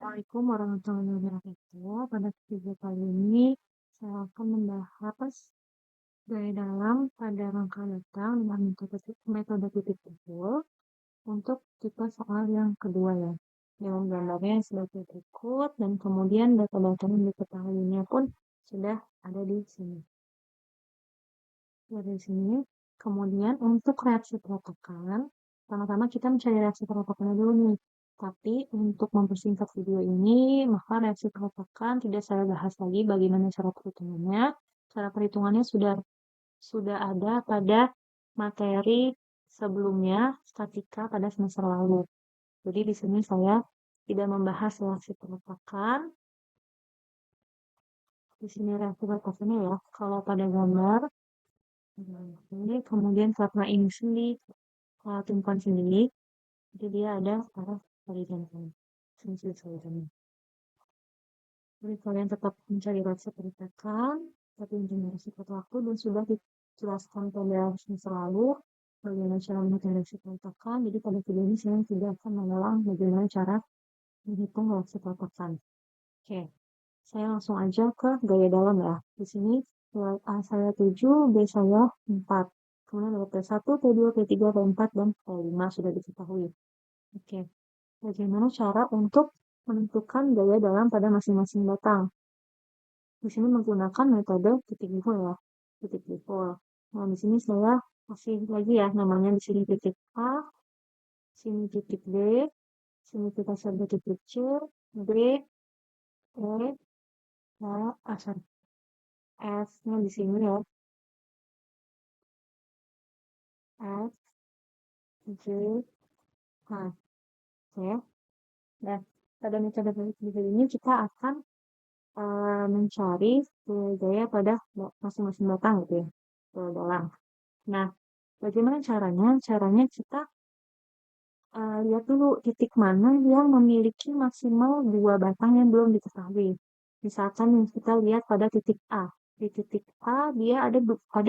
Assalamualaikum warahmatullahi wabarakatuh. Pada video kali ini, saya akan membahas gaya dalam pada rangka datang dengan metode titik kumpul untuk tipe soal yang kedua ya. Dengan gambarnya sebagai berikut dan kemudian data-data yang diketahuinya pun sudah ada di sini. Dari sini, kemudian untuk reaksi peraturan, pertama-tama kita mencari reaksi peraturannya dulu nih. Tapi untuk mempersingkat video ini, maka reaksi peraturan tidak saya bahas lagi bagaimana cara perhitungannya. Cara perhitungannya sudah ada pada materi sebelumnya, statika pada semester lalu. Jadi di sini saya tidak membahas reaksi peraturan. Di sini reaksi peraturannya ya. Kalau pada gambar, ini kemudian karena ini sendiri tumpuan sendiri, jadi dia ada arah horizontal. Jadi kalian tetap mencari reaksi peritakan, tapi intinya sifat waktu dan sudah dijelaskan pada semester lalu bagaimana cara menghitung reaksi peritakan. Jadi pada video ini saya tidak akan mengulang bagaimana cara menghitung reaksi peritakan. Oke, saya langsung aja ke gaya dalam ya. Di sini A saya 7, B saya 4. Kemudian ada P1, P2, P3, P4, dan P5 sudah diketahui. Oke, bagaimana cara untuk menentukan gaya dalam pada masing-masing batang? Di sini menggunakan metode titik default ya, titik default. Nah, di sini saya kasih lagi ya, namanya di sini titik A, sini titik D, sini kita sebut titik C, D, E, sorry, S-nya di sini ya, S, J, H. Oke. Nah, pada metode titik ini kita akan mencari gaya pada masing-masing batang gitu ya, dalam. Nah, bagaimana caranya? Caranya kita lihat dulu titik mana yang memiliki maksimal 2 batang yang belum diketahui. Misalkan kita lihat pada titik A. Di titik A dia ada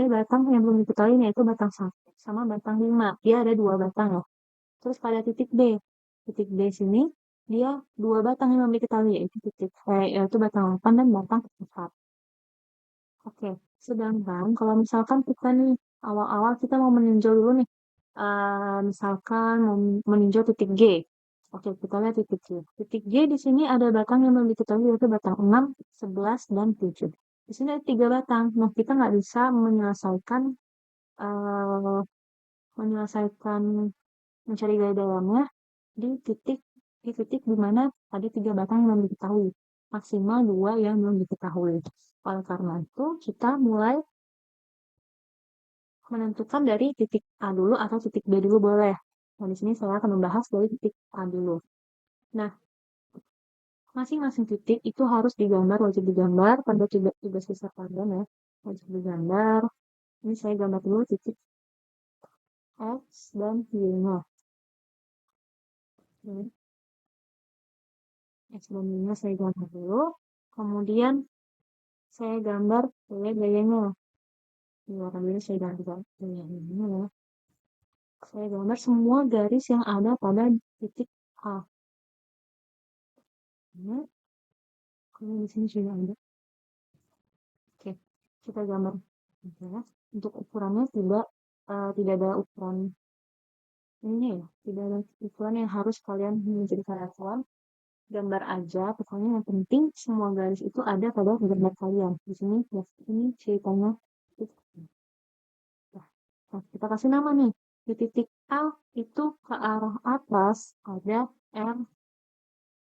batang yang belum diketahui yaitu batang 1 sama batang 5. Dia ada 2 batang ya. Terus pada titik B. Titik B sini dia 2 batang yang belum diketahui yaitu batang 8 dan batang 4. Oke, sedangkan kalau misalkan kita nih awal-awal kita mau meninjau dulu nih, misalkan mau meninjau titik G. Oke, kita lihat titik G. Titik G di sini ada batang yang belum diketahui yaitu batang 6, 11, dan 7. Di sini ada 3 batang. Nah, kita nggak bisa uh, menyelesaikan mencari gaya dalamnya di titik di mana ada 3 batang yang belum diketahui. Maksimal 2 yang belum diketahui. Oleh karena itu, kita mulai menentukan dari titik A dulu atau titik B dulu boleh. Nah, di sini saya akan membahas dari titik A dulu. Nah, masing-masing titik itu harus digambar, wajib digambar pada tugas besar kalian ya. Wajib digambar. Ini saya gambar dulu titik X dan Y-nya. X dan Y-nya saya gambar dulu. Kemudian saya gambar gayanya. Di warna biru saya gambar gayanya ya. Saya gambar semua garis yang ada pada titik A. Nah, kemudian di sini sudah ada. Oke, kita gambar ya. Untuk ukurannya tidak ada ukuran ini ya, tidak ada ukuran yang harus kalian menjadi karyawan. Gambar aja, pokoknya yang penting semua garis itu ada pada gambar kalian. Di sini ya, ini ceritanya. Nah, kita kasih nama nih. Di titik A itu ke arah atas ada R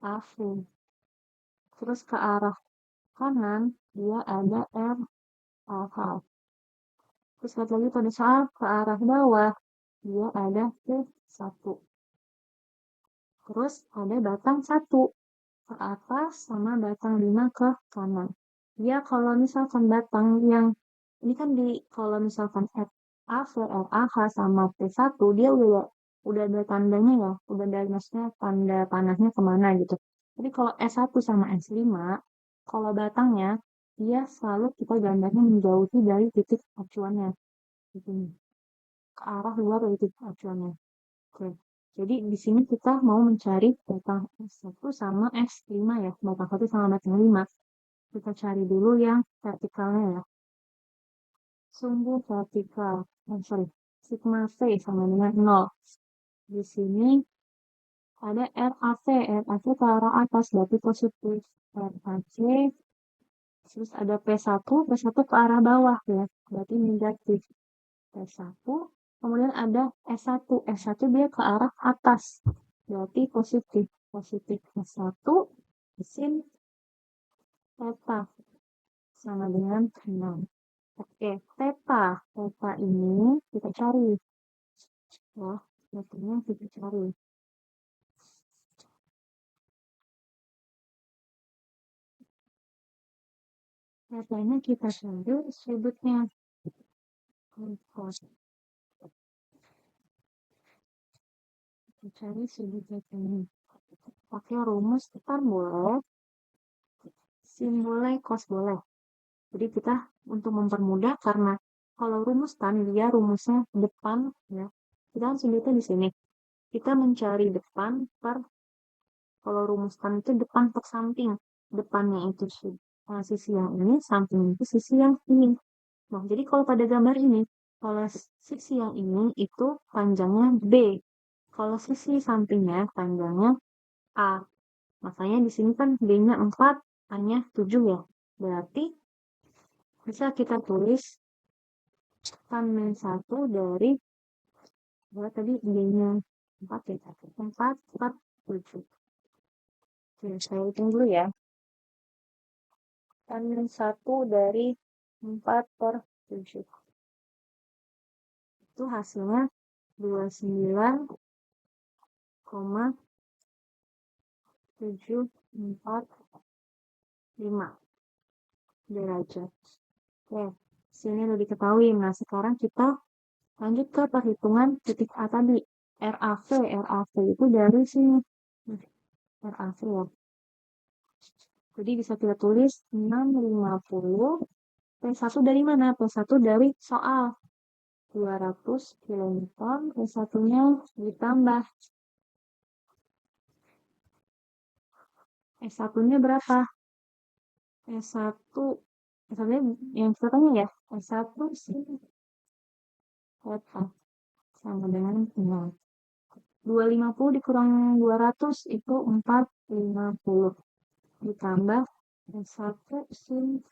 A V. Terus ke arah kanan dia ada R A H. Terus lagi pada saat ke arah bawah dia ada T1. Terus ada batang 1 ke atas sama batang 5 ke kanan. Ya kalau misalkan batang yang ini kan kalau misalkan A V, RAH sama T1 dia udah ada tandanya ya, udah ada maksudnya tanda panahnya kemana gitu. Jadi kalau S1 sama S5, kalau batangnya dia selalu kita gambarnya menjauhi dari titik acuannya. Gitu. Ke arah luar dari titik acuannya. Oke. Jadi di sini kita mau mencari batang S1 sama S5 ya. Batang 1 sama batang 5. Kita cari dulu yang vertikalnya ya. Sumbu vertikal. Sorry. Sigma V sama dengan 0. Di sini ada RAV. RAV ke arah atas berarti positif. RAC. Terus ada P1. P1 ke arah bawah ya. Berarti negatif. P1. Kemudian ada S1. S1 dia ke arah atas. Berarti positif. Positif S1 sin theta sama dengan 6. Oke, theta. Theta ini kita cari. Ya, theta-nya kita cari. Theta-nya kita cari sudutnya. Kita cari sudut theta ini. Pakai rumus tan boleh. Sin boleh, cos boleh. Jadi kita untuk mempermudah karena kalau rumus tan dia rumusnya depan ya. Kita kan sudutnya di sini. Kita mencari depan per kalau rumus tan itu depan per samping. Depannya itu sisi yang ini, samping itu sisi yang ini. Nah, jadi kalau pada gambar ini, kalau sisi yang ini itu panjangnya B. Kalau sisi sampingnya panjangnya A. Makanya di sini kan B-nya 4, A-nya 7 ya. Berarti bisa kita tulis tan min 1 dari tadi B-nya 4 ya. 4 per 7. Oke, saya hitung dulu ya. Tan min 1 dari 4 per 7. Itu hasilnya 29,745 derajat. Oke, sini udah diketahui. Nah, sekarang kita lanjut ke perhitungan titik A tadi. RAV. RAV itu dari sini. RAV ya. Jadi bisa kita tulis 650. P1 dari mana? P1 dari soal. 200 kilonewton. P1-nya ditambah. S1-nya berapa? S1. S1-nya yang katanya ya. S1 sini. Sama dengan 0. 250 dikurang 200 itu 450. Ditambah S1 sin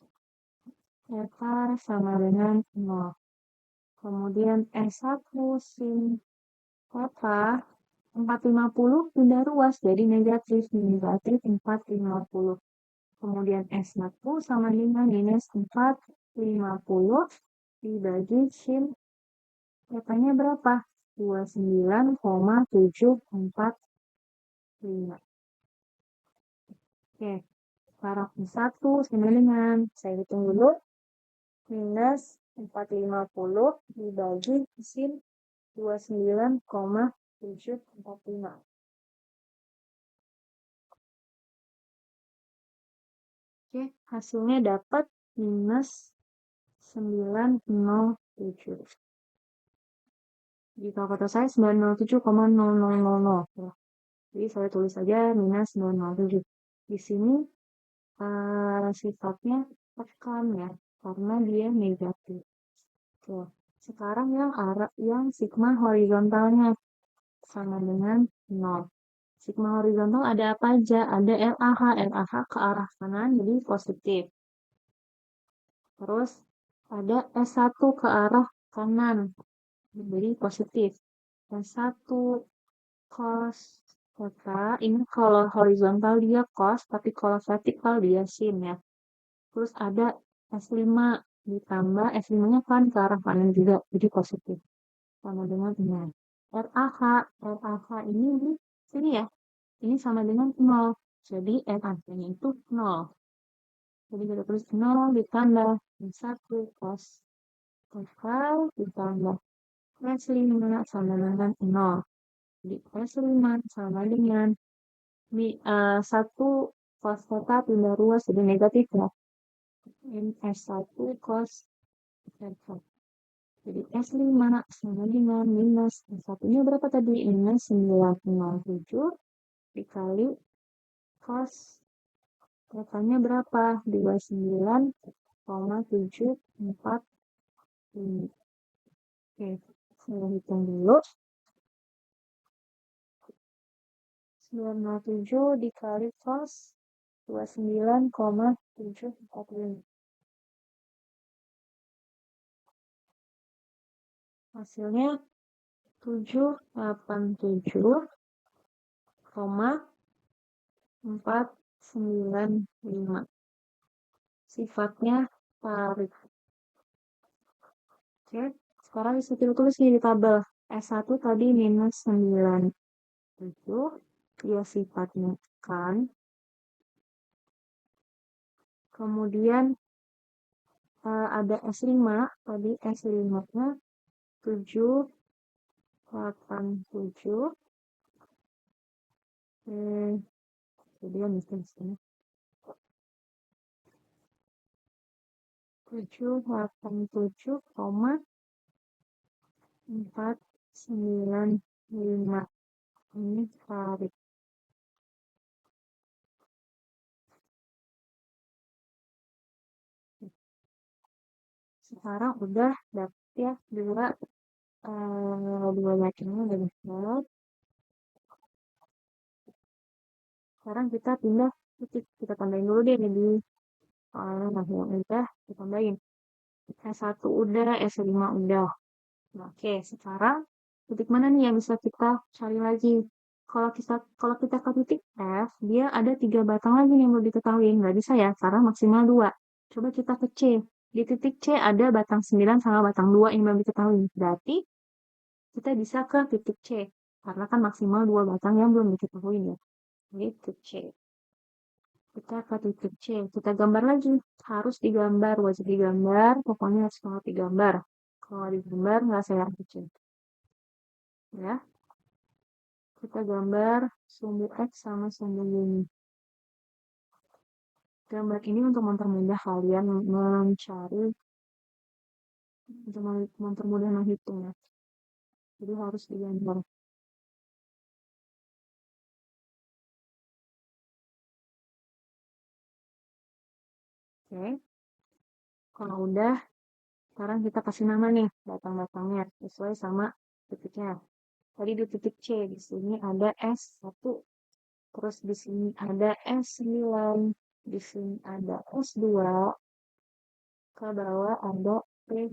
theta sama dengan 0. Kemudian S1 sin theta 450 pindah ruas jadi negatif 450. Kemudian S1 sama dengan minus 450 dibagi sin theta-nya berapa? 29,745. Oke, paragraf 1 sama dengan, saya hitung dulu, minus 450 dibagi sin 29,745. Oke, hasilnya dapat minus 907. Di kalkulator saya 907,0000. Ya. Jadi saya tulis saja minus 907. Di sini sifatnya tekan ya, karena dia negatif. Oke. Sekarang yang sigma horizontalnya sama dengan 0. Sigma horizontal ada apa aja? Ada LAH. LAH ke arah kanan jadi positif. Terus ada S1 ke arah kanan jadi positif. S1 cos theta, ini kalau horizontal dia cos, tapi kalau vertikal dia sin ya. Terus ada S5 ditambah S5-nya kan ke arah kanan juga, jadi positif. Sama dengan ini. RAH. RAH ini di sini ya. Ini sama dengan 0. Jadi RAH-nya itu 0. Jadi kita tulis 0 ditambah 1 cos theta ditambah S5 sama dengan 0. Jadi S5 sama dengan 1 cos theta pindah ruas jadi negatif ya. S1 cos theta. Jadi S5 sama dengan minus S1-nya berapa tadi? Minus 9,7 dikali cos totalnya berapa? 29,745. Oke, saya hitung dulu. 97 dikali cos 29,745. Hasilnya 787,495. Sifatnya tarik. Oke, sekarang bisa tulis nih di tabel. S1 tadi minus 97, dia sifatnya kan. Kemudian ada S5, tadi S5-nya 787. Kemudian di sini 787,495. Ini tarik. Sekarang udah dapet ya dua macamnya udah dapet. Sekarang kita pindah titik, kita tambahin dulu deh di nah yang udah kita tambahin. S1 udah, S5 udah. Nah, oke, sekarang titik mana nih yang bisa kita cari lagi? Kalau kita ke titik F, dia ada 3 batang lagi yang mau diketahui. Nggak bisa ya, karena maksimal 2. Coba kita ke C. Di titik C ada batang 9 sama batang 2 yang belum diketahui. Berarti kita bisa ke titik C. Karena kan maksimal 2 batang yang belum diketahui ya. Titik C. Kita ke titik C. Kita gambar lagi. Harus digambar, wajib digambar. Pokoknya harus digambar. Kalau digambar, nggak saya kecil. Ya. Kita gambar sumbu X sama sumbu Y. Gambar ini untuk mempermudah kalian mencari, untuk mempermudah menghitung ya. Jadi harus digambar. Oke. Kalau udah, sekarang kita kasih nama nih batang-batangnya sesuai sama titiknya. Tadi di titik C, di sini ada S1. Terus di sini ada S9. Di sini ada S2. Ke bawah ada P.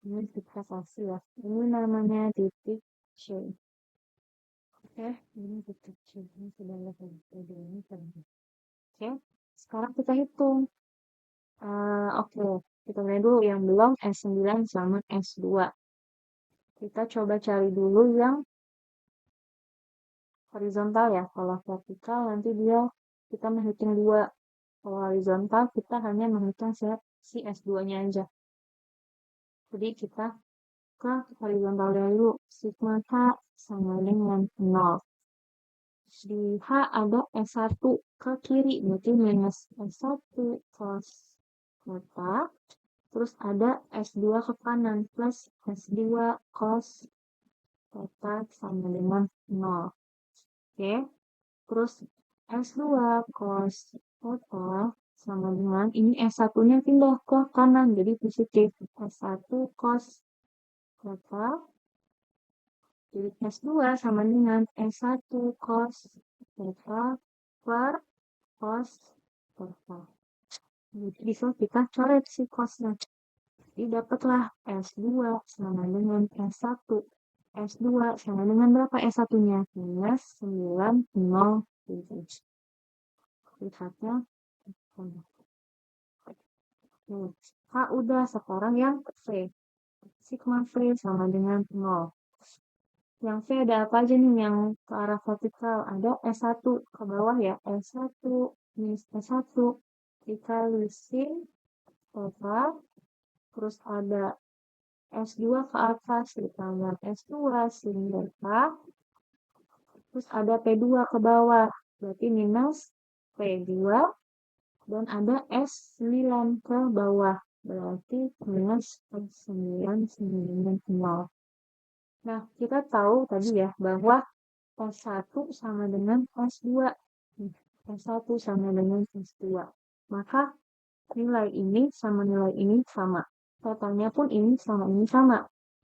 Ini kita kasih ya. Ini namanya titik C. Oke, ini titik C. Ini sudah level ini. Oke, sekarang kita hitung. Oke, kita mulai dulu yang belum S9 sama S2. Kita coba cari dulu yang horizontal ya. Kalau vertikal nanti kita menghitung 2. Kalau horizontal kita hanya menghitung si S2-nya aja. Jadi kita ke horizontal dulu. Sigma H sama dengan 0. Di H ada S1 ke kiri, berarti minus S1 cos theta. Terus ada S2 ke kanan, plus S2 cos theta sama dengan 0. Oke, terus S2 cos theta sama dengan, ini S1-nya pindah ke kanan, jadi positif. S1 cos theta, jadi S2 sama dengan S1 cos theta per cos theta. Jadi bisa kita coret si cosnya. Jadi dapatlah S2 sama dengan S1. S2 sama dengan berapa S1-nya? Minus 9,07. Lihatnya. H udah, sekarang yang V. Sigma V sama dengan 0. Yang V ada apa aja nih yang ke arah vertikal? Ada S1 ke bawah ya. S1 minus S1 dikali sin total. Terus ada S2 ke atas ditambah S2 sin delta. Terus ada P2 ke bawah. Berarti minus P2. Dan ada S9 ke bawah. berarti minus 9 sama dengan 0. Nah, kita tahu tadi ya bahwa S1 sama dengan S2. S1 sama dengan S2. Maka nilai ini sama nilai ini sama. Totalnya pun ini sama.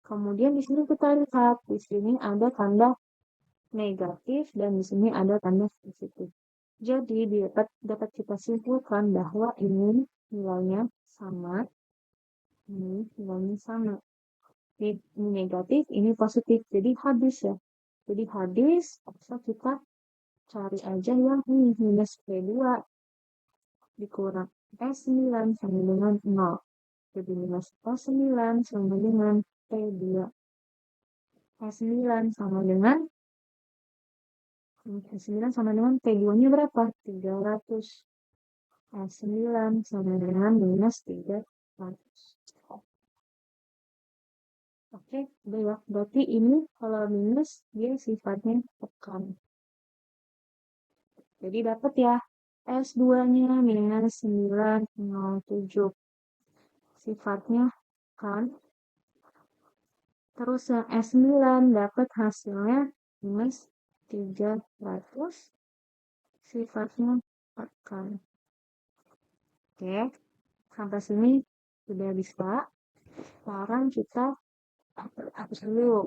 Kemudian di sini kita lihat, di sini ada tanda negatif dan di sini ada tanda positif. Jadi dapat kita simpulkan bahwa ini nilainya sama, ini nilainya sama. Ini negatif, ini positif. Jadi habis ya. Jadi habis, bisa kita cari aja yang ini minus P2 dikurang S9 sama dengan 0. Jadi minus S9 sama dengan P2. S9 sama dengan P2-nya berapa? 300. S9 sama dengan minus 300. Oke, udah ya. Berarti ini kalau minus, dia sifatnya tekan. Jadi dapat ya, S2-nya minus 907. Sifatnya kan. Terus yang S9 dapat hasilnya minus 300. Sifatnya tekan. Oke, sampai sini sudah bisa. Sekarang kita hapus dulu.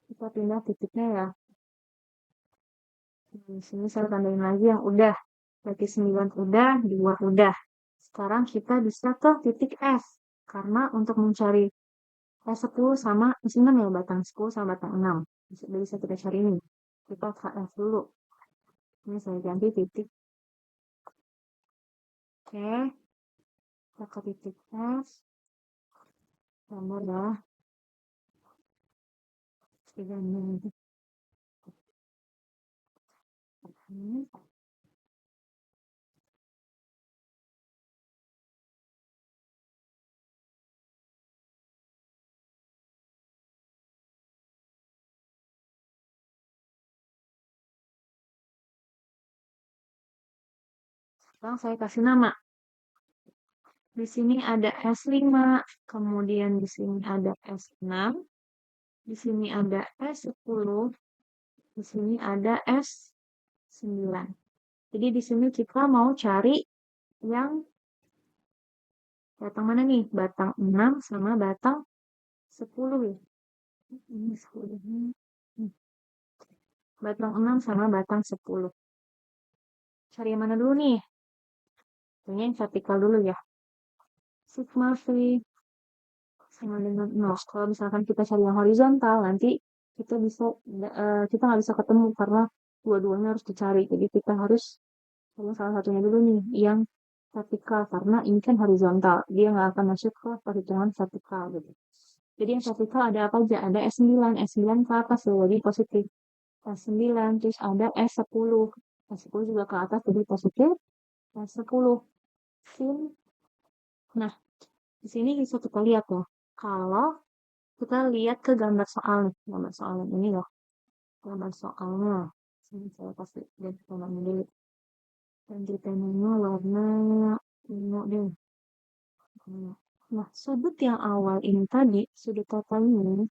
Kita pindah titiknya ya. Di sini saya tandain lagi yang udah. Berarti 9 udah, 2 udah. Sekarang kita bisa ke titik F. Karena untuk mencari S10 sama, di sini ya batang 10 sama batang 6. Bisa kita cari ini. Kita ke F dulu. Ini saya ganti titik. Oke. Kita ke titik F. Tambah dah. Sekarang saya kasih nama. Di sini ada S5, kemudian di sini ada S6, di sini ada S10, di sini ada S9. Jadi di sini kita mau cari yang batang mana nih? Batang 6 sama batang 10 ya. Ini 10. Batang 6 sama batang 10. Cari yang mana dulu nih? Kayaknya yang vertikal dulu ya. Sigma V sama dengan 0. Kalau misalkan kita cari yang horizontal, nanti kita kita nggak bisa ketemu karena dua-duanya harus dicari. Jadi kita harus cari salah satunya dulu nih, yang vertikal, karena ini kan horizontal. Dia nggak akan masuk ke perhitungan vertikal gitu. Jadi yang vertikal ada apa aja? Ada S9. S9 ke atas ya, jadi positif. S9, terus ada S10. S10 juga ke atas, jadi positif. S10. Nah, di sini bisa kita lihat ya. Kalau kita lihat ke gambar soal nih. Gambar soal ini loh. Gambar soalnya. Sini saya kasih lihat warnanya dulu. Ganti penanya warna ungu deh. Nah, sudut yang awal ini tadi, sudut total ini,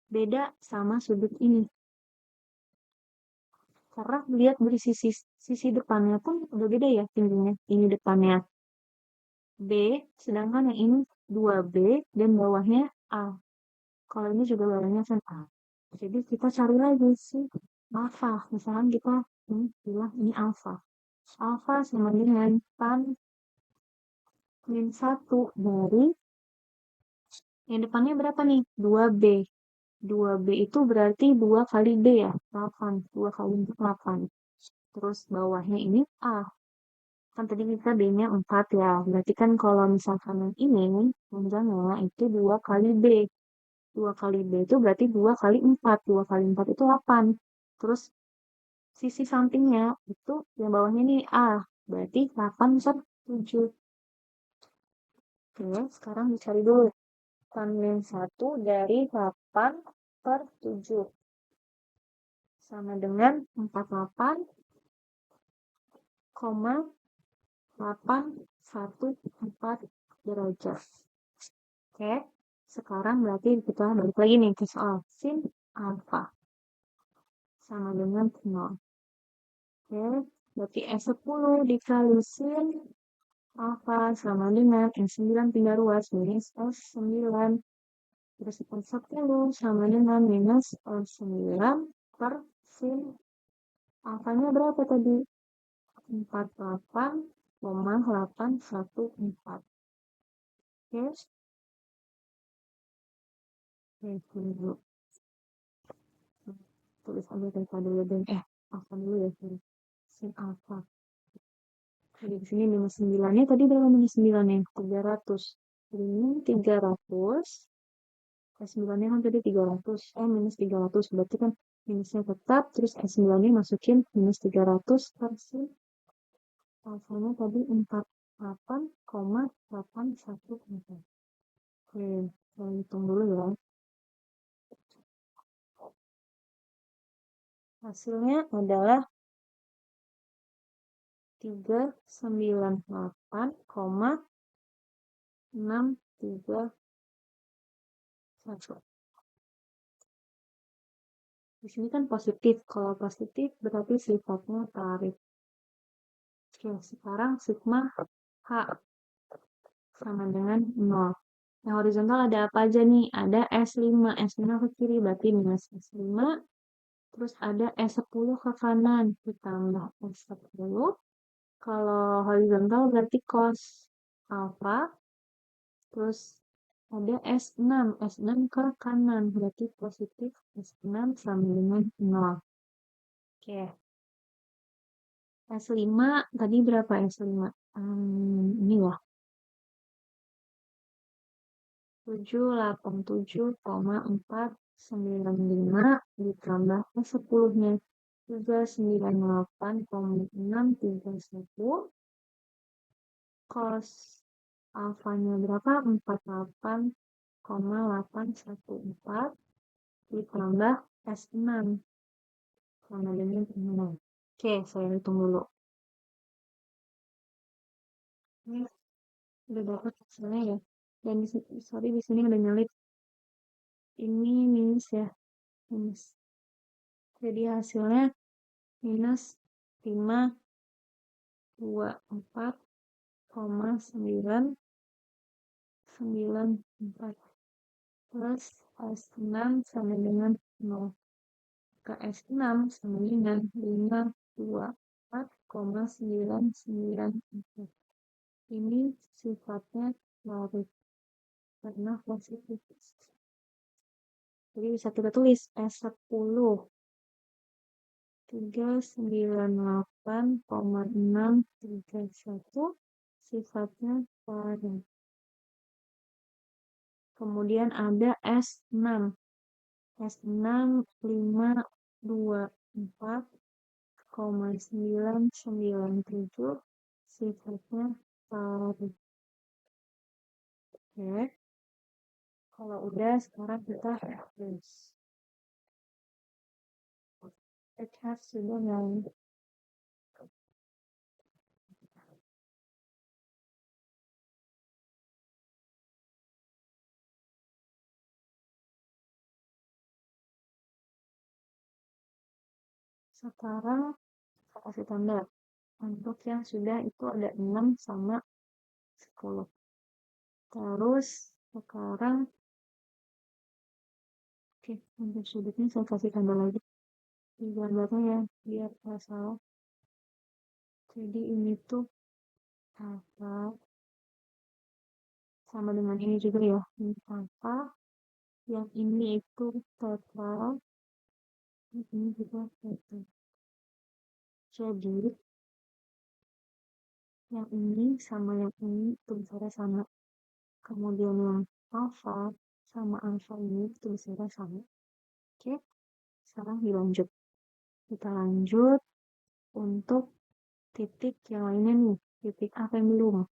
beda sama sudut ini. Karena lihat dari sisi depannya pun udah beda ya tingginya. Ini depannya B, sedangkan yang ini 2B dan bawahnya A. Kalau ini juga bawahnya kan A. Jadi kita cari lagi sih alfa. Misalkan kita bilang ini alfa. Alfa sama dengan tan min 1 dari yang depannya berapa nih? 2B. 2B itu berarti 2 kali B ya, 8. 2 kali 8. Terus bawahnya ini A. Kan tadi kita B-nya 4 ya. Berarti kan kalau misalkan yang ini, panjangnya itu 2 kali B. 2 kali B itu berarti 2 kali 4. 2 kali 4 itu 8. Terus sisi sampingnya itu yang bawahnya ini A. Berarti 8 per 7. Oke, sekarang dicari dulu. Tan min 1 dari 8 per 7. Sama dengan 48,89. derajat. Oke, sekarang berarti kita balik lagi nih ke soal sin alfa sama dengan 0. Oke, berarti S10 dikali sin alfa sama dengan S9 tinggal ruas minus S9. Terus S10 sama dengan minus S9 per sin alfanya berapa tadi? 48,814. Oke, dulu. Tulis aja daripada dulu alfa dulu ya, sin alfa. Jadi di sini minus 9-nya tadi berapa minus 9-nya? 300. Jadi ini 300. S9-nya kan tadi 300. Minus 300. Berarti kan minusnya tetap. Terus S9-nya masukin minus 300 per sin. Alfanya tadi 48,814. Oke, saya hitung dulu ya. Hasilnya adalah 398,631. Di sini kan positif. Kalau positif berarti sifatnya tarik. Oke, sekarang sigma H sama dengan 0. Yang horizontal ada apa aja nih? Ada S5. S5 ke kiri berarti minus S5. Terus ada S10 ke kanan. Ditambah S10. Kalau horizontal berarti cos alpha. Terus ada S6. S6 ke kanan. Berarti positif S6 sama dengan 0. Oke. S5 tadi berapa S5? Ini ya. 787,495 ditambah 10-nya 398,631 cos alfanya berapa? 48,814 ditambah S6 sama dengan 0. Oke, saya hitung dulu. Ini udah dapat hasilnya ya. Dan di sini udah nyelip. Ini minus ya. Minus. Jadi hasilnya minus 524,994 plus S6 sama dengan 0 ke S6 sama dengan 524,994. Ini sifatnya larik karena positif. Jadi bisa kita tulis S10 398,631 sifatnya larik. Kemudian ada S6. S6 524,997 sifatnya tarik. Oke. Kalau udah sekarang kita refresh. Chat sudah nyala. Sekarang saya kasih tanda. Untuk yang sudah itu ada 6 sama 10. Terus sekarang oke, untuk sudutnya saya kasih tanda lagi di gambarnya ya, biar nggak salah. Jadi ini tuh apa sama dengan ini juga ya, ini apa yang ini itu total, ini juga total. Jadi yang ini sama yang ini itu besarnya sama. Kemudian yang alfa sama alfa ini itu besarnya sama. Oke, sekarang dilanjut. Kita lanjut untuk titik yang lainnya nih. Titik apa yang belum?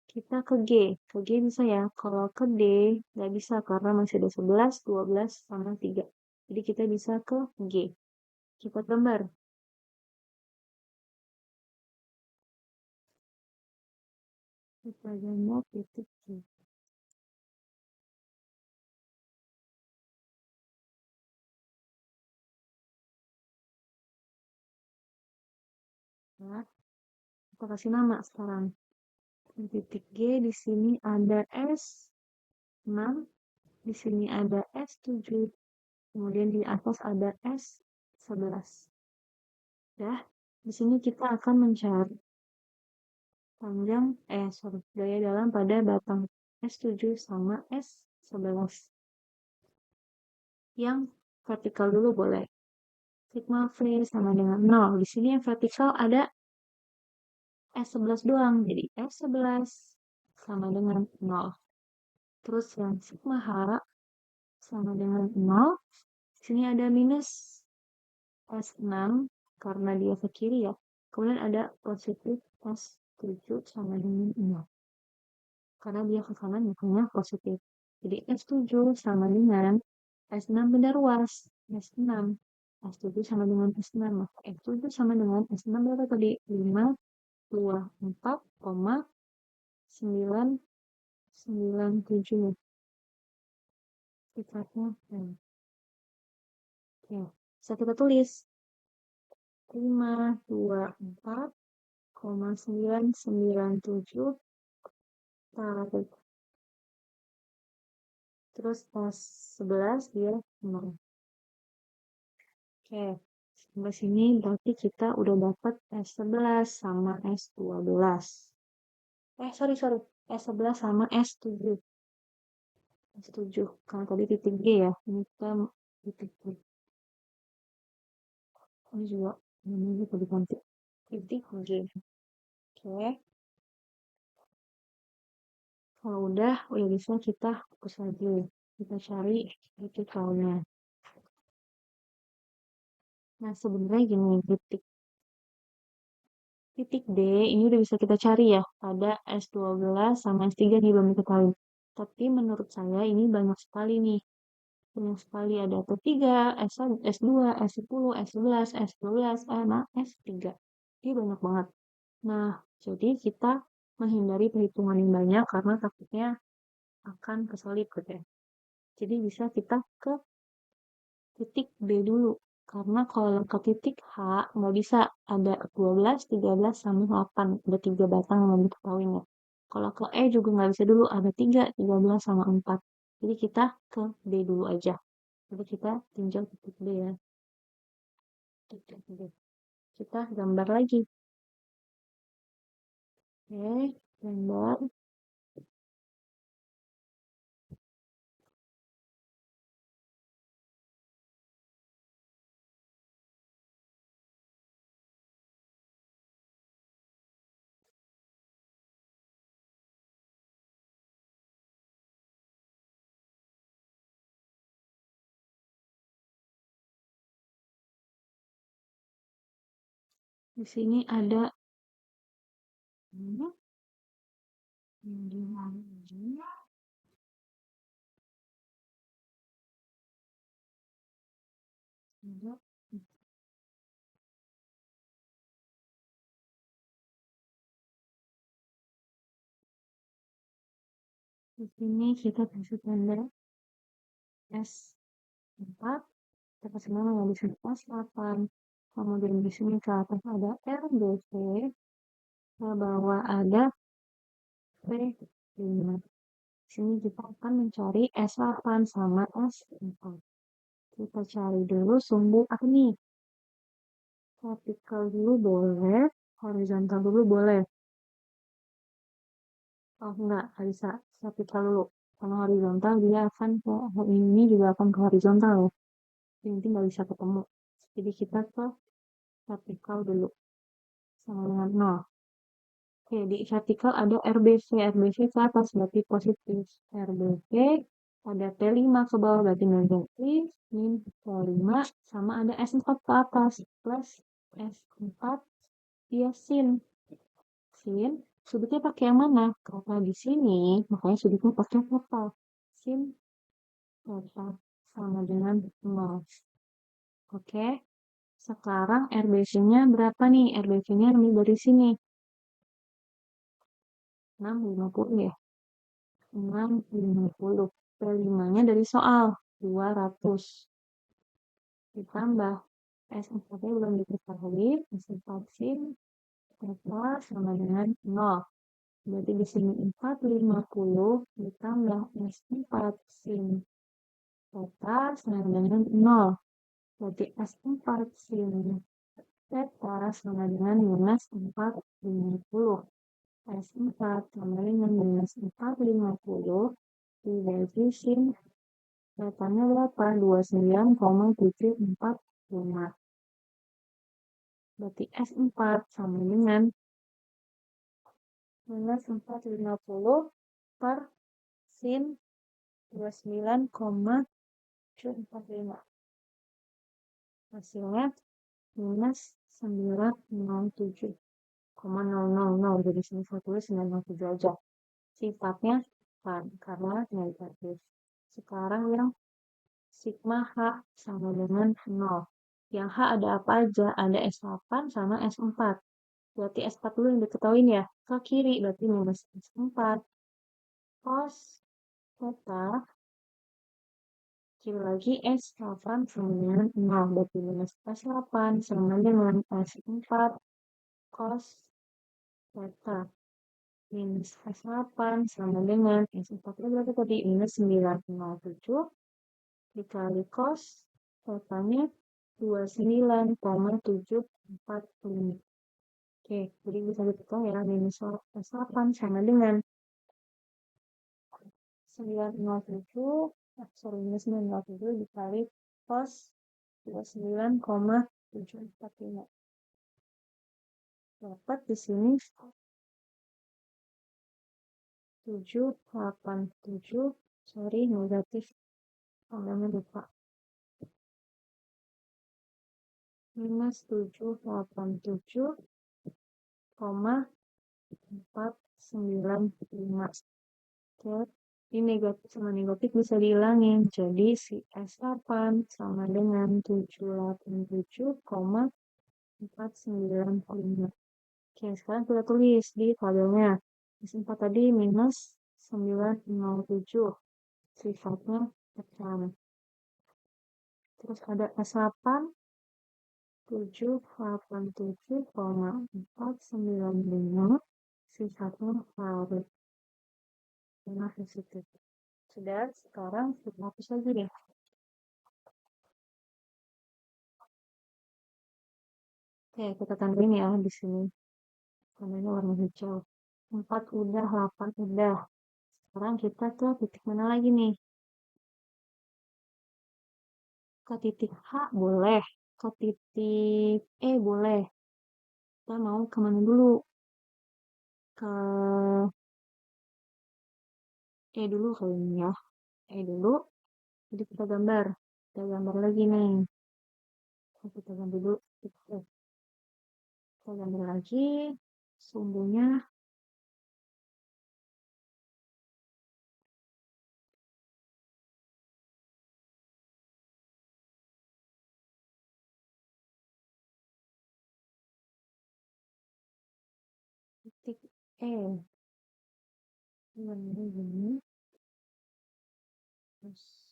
Kita ke G. Ke G bisa ya. Kalau ke D, nggak bisa karena masih ada 11, 12, sama 3. Jadi kita bisa ke G. Kita gambar. Kita gambar titik G. Ya, kita kasih nama sekarang. Di titik G di sini ada S6, di sini ada S7, kemudian di atas ada S11. Ya, di sini kita akan mencari panjang gaya dalam pada batang S7 sama S11. Yang vertikal dulu boleh. Sigma free sama dengan 0. Di sini yang vertikal ada S11 doang, jadi S11 sama dengan 0. Terus yang sigma H sama dengan 0. Di sini ada minus S6 karena dia ke kiri ya. Kemudian ada positif S7 sama dengan 0. Karena dia ke kanan makanya positif. Jadi S7 sama dengan S6 benda ruas. S6. S7 sama dengan S6. Maka S7 sama dengan S6 berapa tadi? 5, 2, 4, 997. Sikatnya. Oke. Bisa kita tulis. 5, 2, 4, 997. Tarik. Terus S11 dia 0. Oke. Sampai sini berarti kita udah dapat S11 sama S12. Sorry. S11 sama S7. S7. Karena tadi titik G ya. Ini kita titik G. Ini juga ini perlu diganti. Titik G. Oke. Kalau udah bisa kita hapus lagi. Kita cari titik-nya. Nah, sebenarnya gini, titik D ini udah bisa kita cari ya pada S12 sama S3 nih belum diketahui. Tapi menurut saya ini banyak sekali nih. Banyak sekali ada P3, S2, S10, S11, S12, S3. Ini banyak banget. Nah, jadi kita menghindari perhitungan yang banyak karena takutnya akan keselip gitu ya. Jadi bisa kita ke titik B dulu. Karena kalau ke titik H nggak bisa ada 12, 13, sama 8. Ada 3 batang yang diketahui ya. Kalau ke E juga nggak bisa dulu, ada 3, 13, sama 4. Jadi kita ke B dulu aja. Jadi kita tinjau titik B ya. Titik B. Kita gambar lagi. Oke, gambar. Di sini ada ini. Di sini kita kasih tanda S4. Kita kasih nama yang di sini S8. Kemudian di sini ke atas ada RBC. Ke bawah ada P5. Di sini kita akan mencari S8 sama S4. Kita cari dulu sumbu apa nih? Vertikal dulu boleh, horizontal dulu boleh. Oh enggak bisa. Vertikal dulu. Kalau horizontal dia akan ke ini juga akan ke horizontal ya. Nanti nggak bisa ketemu. Jadi kita ke vertikal dulu. Sama dengan 0. Oke, di vertikal ada RBC. RBC ke atas berarti positif. RBC ada T5 ke bawah berarti negatif. Min T5 sama ada S4 ke atas. Plus S4 dia sin. Sin. Sudutnya pakai yang mana? Kalau di sini, makanya sudutnya pakai total. Sin total sama dengan 0. Oke. Sekarang RBC-nya berapa nih? RBC-nya dari sini. 650 ya. 650. Per 5-nya dari soal. 200. Ditambah S4-nya belum diketahui. S4 sin theta sama dengan 0. Berarti di sini 450 ditambah S4 sin theta sama dengan 0. Berarti S4 sin theta sama dengan minus 450. S4 sama dengan minus 450 dibagi sin theta-nya berapa? 29,745. Berarti S4 sama dengan minus 450 per sin 29,745. Hasilnya minus 907,000. Jadi sini saya tulis 907 aja. Sifatnya kan karena negatif. Sekarang yang sigma H sama dengan 0. Yang H ada apa aja? Ada S8 sama S4. Berarti S4 dulu yang diketahuin ya. Ke kiri berarti minus S4. Cos theta kiri lagi S8 sama dengan 0. Berarti minus S8 sama dengan S4 cos theta. Minus S8 sama dengan S4 itu berarti tadi minus 907 dikali cos theta-nya 29,745. Oke, jadi bisa dihitung ya, minus S8 sama dengan 907, minus 907 dikali cos 29,745. Dapat di sini 787, sorry, negatif. Tanggalnya lupa. Minus 787,495. Oke, ini negatif sama negatif bisa dihilangin. Jadi si S8 sama dengan 787,495. Oke, sekarang kita tulis di tabelnya. S4 tadi minus 907. Sifatnya tekan. Terus ada S8 787,495. Sifatnya valid. Nah, positif. Sudah, sekarang kita hapus lagi deh. Oke, kita tandain ya di sini. Tandanya warna hijau. 4 udah, 8 udah. Sekarang kita ke titik mana lagi nih? Ke titik H boleh. Ke titik E boleh. Kita mau kemana dulu? Ke E dulu kali ini ya. E dulu. Jadi kita gambar. Kita gambar lagi nih. Kita gambar dulu. Kita gambar lagi. Sumbunya. Titik E. Ini. Terus.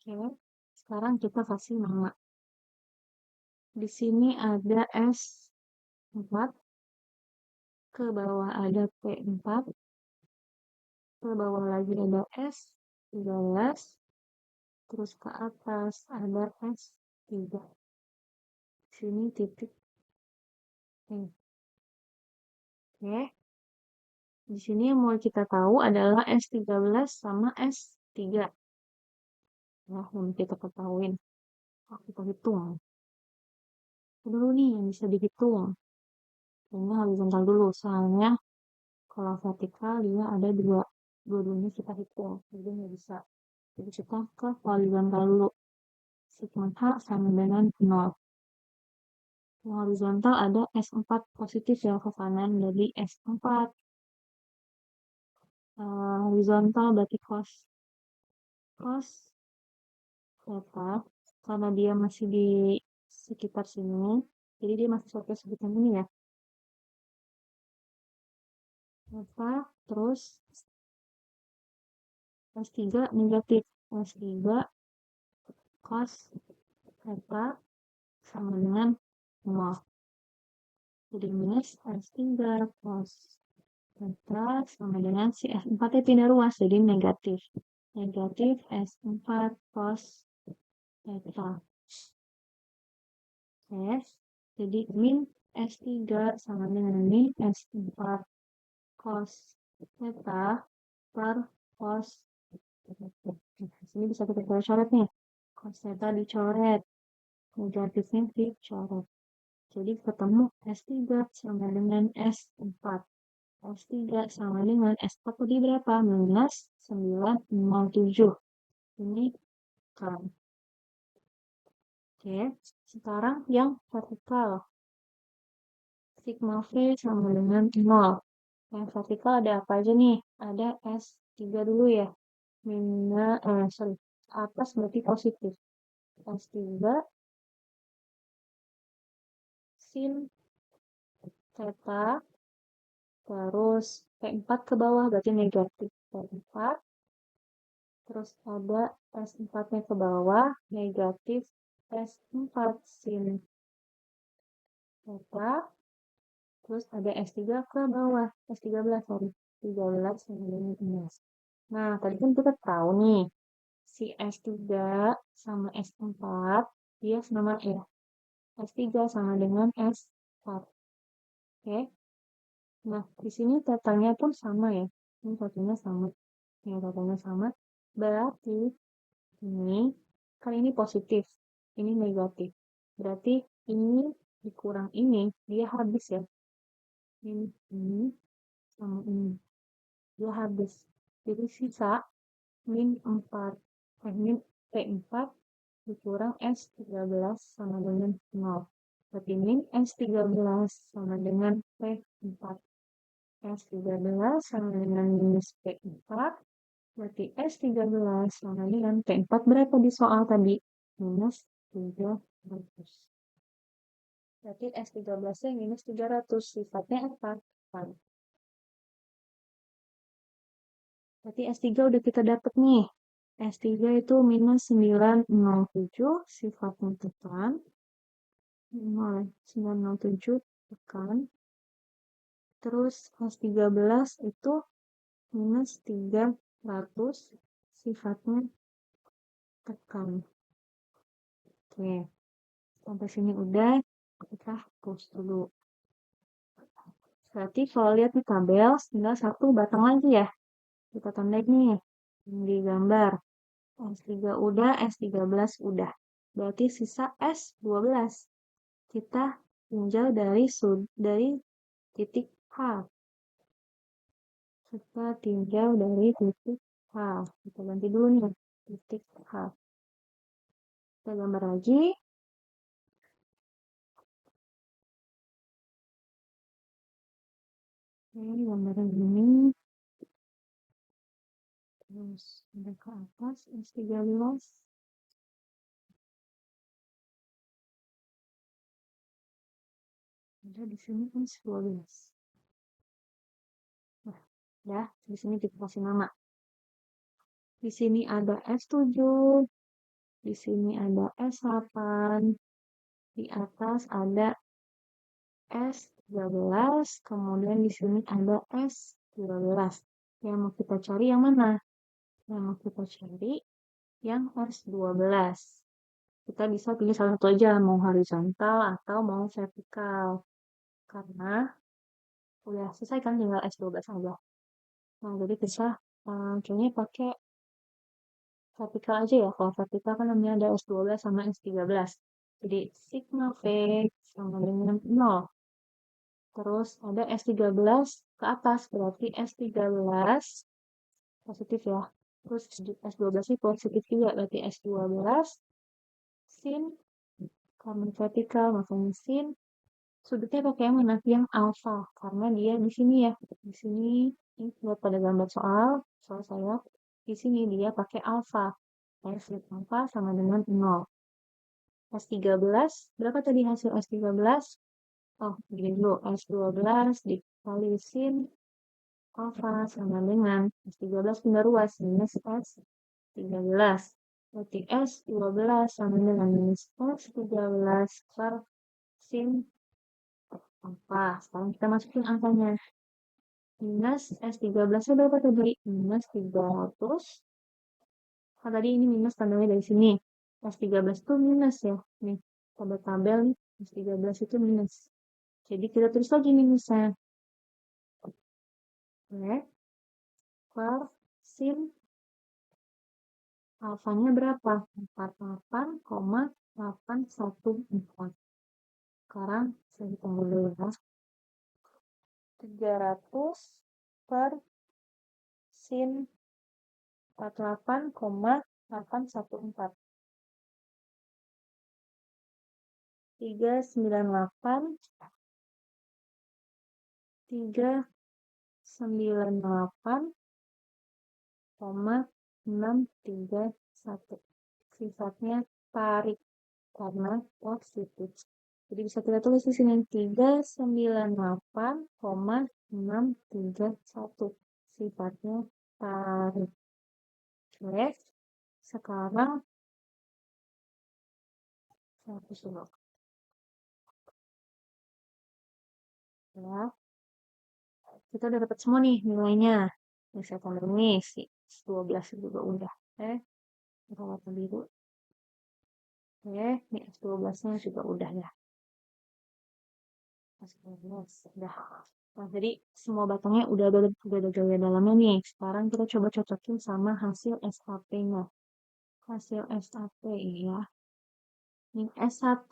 Oke. Sekarang kita kasih nama. Di sini ada S4. Ke bawah ada P4. Ke bawah lagi ada S13. Terus ke atas ada S3. Sini titik E. Oke. Di sini yang mau kita tahu adalah S13 sama S3. Nah, yang kita ketahuin. Kita hitung. Dulu nih yang bisa dihitung. Ini horizontal dulu. Soalnya kalau vertikal dia ada dua-duanya kita hitung. Jadi nggak bisa. Jadi kita ke horizontal dulu. Sigma H sama dengan 0. Yang horizontal ada S4 positif ya ke kanan. Jadi S4. Horizontal berarti cos theta. Karena dia masih di sekitar sini. Jadi dia masih pakai sebutan ini ya. Apa? Terus S3 negatif. S3 cos theta sama dengan 0. Jadi minus S3 cos theta sama dengan si S4 nya pindah ruas, jadi negatif. Negatif S4 cos theta. Oke, jadi min S3 sama dengan min S4 cos theta per cos theta. Sini bisa kita coret nih. Cos theta dicoret, negatifnya dicoret. Jadi ketemu S3 sama dengan S4. S3 sama dengan S4 tadi berapa? Minus 907. Ini kan. Oke, sekarang yang vertikal. Sigma V sama dengan 0. Yang vertikal ada apa aja nih? Ada S3 dulu ya. Sorry. Atas berarti positif. S3 sin theta, terus P4 ke bawah berarti negatif P4. Terus ada S4-nya ke bawah, negatif S4 sin theta. Terus ada S3 ke bawah, S13, sorry. 13 sama dengan 11. Nah, tadi kan kita tahu nih, si S3 sama S4, dia sama ya. S3 sama dengan S4. Oke. Nah, di sini tetanya pun sama ya. Ini tetanya sama. Ini tetanya sama. Berarti ini, kan ini positif. Ini negatif. Berarti ini dikurang ini, dia habis ya. Ini sama ini. Dia habis. Jadi sisa min 4. Min P4 dikurang S13 sama dengan 0. Berarti min S13 sama dengan P4. S13 sama dengan minus P4. Berarti S13 sama dengan P4 berapa di soal tadi? Minus 300. Berarti S13-nya minus 300. Sifatnya apa? Berarti S3 udah kita dapat nih. S3 itu minus 907, sifatnya tekan. 907 tekan. Terus S13 itu minus 300, sifatnya tekan. Oke, sampai sini udah, kita hapus dulu. Berarti kalau lihat di tabel, tinggal satu batang lagi ya. Kita tandai nih, di gambar. S3 udah, S13 udah. Berarti sisa S12. Kita tinjau dari titik H. Kita tinjau dari titik H. Kita ganti dulu nih, titik H. Kita gambar lagi. Ini gambaran ini. Terus ada ke atas S13. Ada di sini S12. Nah, ya, di sini kita kasih nama. Di sini ada S7, di sini ada S8, di atas ada S13, kemudian di sini ada S12. Yang mau kita cari yang mana? Yang mau kita cari yang S12. Kita bisa pilih salah satu aja, mau horizontal atau mau vertikal. Karena udah selesai kan, tinggal S12 aja. Nah, jadi bisa kayaknya pakai vertikal aja ya. Kalau vertikal kan namanya ada S12 sama S13. Jadi sigma V sama dengan 0. Terus ada S13 ke atas, berarti S13 positif ya. Terus S12 ini positif juga, berarti S12 sin, karena vertikal makanya sin. Sudutnya pakai yang mana? Yang alfa, karena dia di sini ya. Di sini, ini buat pada gambar soal saya, di sini dia pakai alfa. S alfa sama dengan 0. S13, berapa tadi hasil S13? Oh, begini dulu. S12 dikali sin alfa sama dengan S13 pindah ruas minus S13. Berarti S12 sama dengan minus S13 per sin alfa. Sekarang kita masukin angkanya. Minus S13-nya berapa tadi? Minus 300. Nah, tadi ini minus tandanya dari sini. S13 itu minus ya. Nih, pada tabel nih, S13 itu minus. Jadi kita tulis lagi minusnya. Oke. Per sin alfanya berapa? 48,814. Sekarang saya hitung dulu ya. 300 per sin 48,814. 398 398,631. Sifatnya tarik karena positif. Jadi bisa kita tulis di sini 398,631. Sifatnya tarik. Oke. Sekarang saya hapus dulu. Ya. Kita udah dapat semua nih nilainya. Ini saya tambah ini sih. 12 juga udah. Kita warna biru. Ini S12-nya juga udah ya. S12 udah. Nah, jadi semua batangnya udah ada gaya dalamnya nih. Sekarang kita coba cocokin sama hasil SAP-nya. Hasil SAP ya. Ini S1.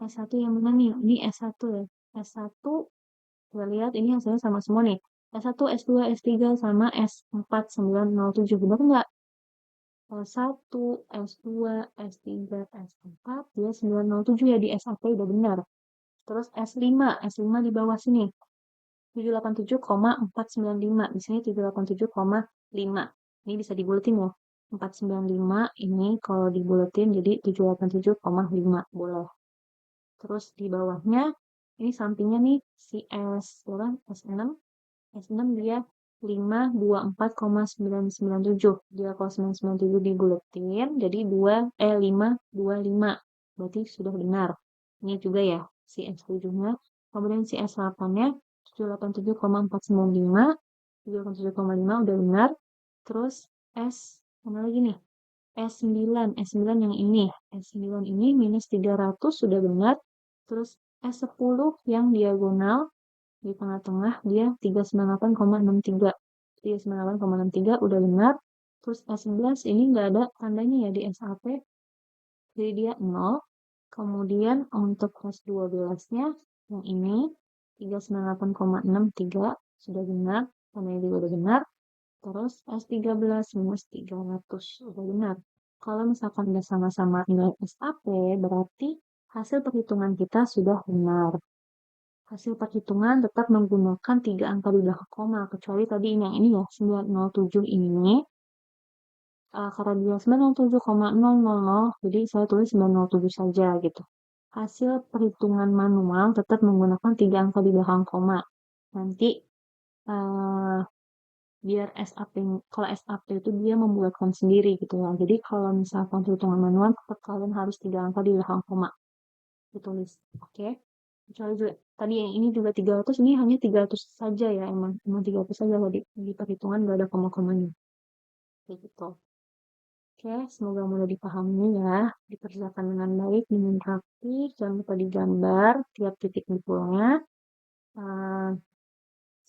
S1 yang mana nih? Ini S1 ya. S1, kita lihat ini hasilnya sama semua nih. S1, S2, S3, sama S4, 907. Benar nggak? S1, S2, S3, S4, dia 907 ya di SAP udah benar. Terus S5, S5 di bawah sini. 787,495. Di sini 787,5. Ini bisa dibuletin ya. 495 ini kalau dibuletin jadi 787,5 boleh. Terus di bawahnya ini sampingnya nih si S6. S6 dia 524,997. Dia kalau 997 dibuletin jadi 525. Berarti sudah benar. Ini juga ya si S7-nya. Kemudian si S8-nya 787,495. 787,5 udah benar. Terus S mana lagi nih? S9 yang ini. S9 ini minus 300 sudah benar. Terus S10 yang diagonal di tengah-tengah dia 398,63. 398,63 udah benar. Terus S11 ini nggak ada tandanya ya di SAP. Jadi dia 0. Kemudian untuk S12-nya yang ini 398,63 sudah benar. Tandanya juga udah benar. Terus S13 minus 300 udah benar. Kalau misalkan udah sama-sama nilai SAP, berarti hasil perhitungan kita sudah benar. Hasil perhitungan tetap menggunakan 3 angka di belakang koma, kecuali tadi yang ini ya, 907 ini. Karena dia 907,000, jadi saya tulis 907 saja gitu. Hasil perhitungan manual tetap menggunakan 3 angka di belakang koma. Nanti biar SAP, kalau SAP itu dia membuatkan sendiri gitu ya. Jadi kalau misalkan perhitungan manual, tetap kalian harus 3 angka di belakang koma ditulis. Oke. Kecuali juga, tadi yang ini juga 300, ini hanya 300 saja ya, emang 300 saja di perhitungan nggak ada koma-komanya. Kayak gitu. Oke, semoga mudah dipahami ya. Dikerjakan dengan baik, dengan rapi, jangan lupa digambar tiap titik dipulnya.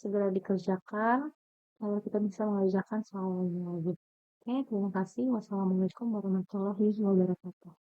Segera dikerjakan, agar kita bisa mengerjakan soalnya lagi. Oke, terima kasih. Wassalamualaikum warahmatullahi wabarakatuh.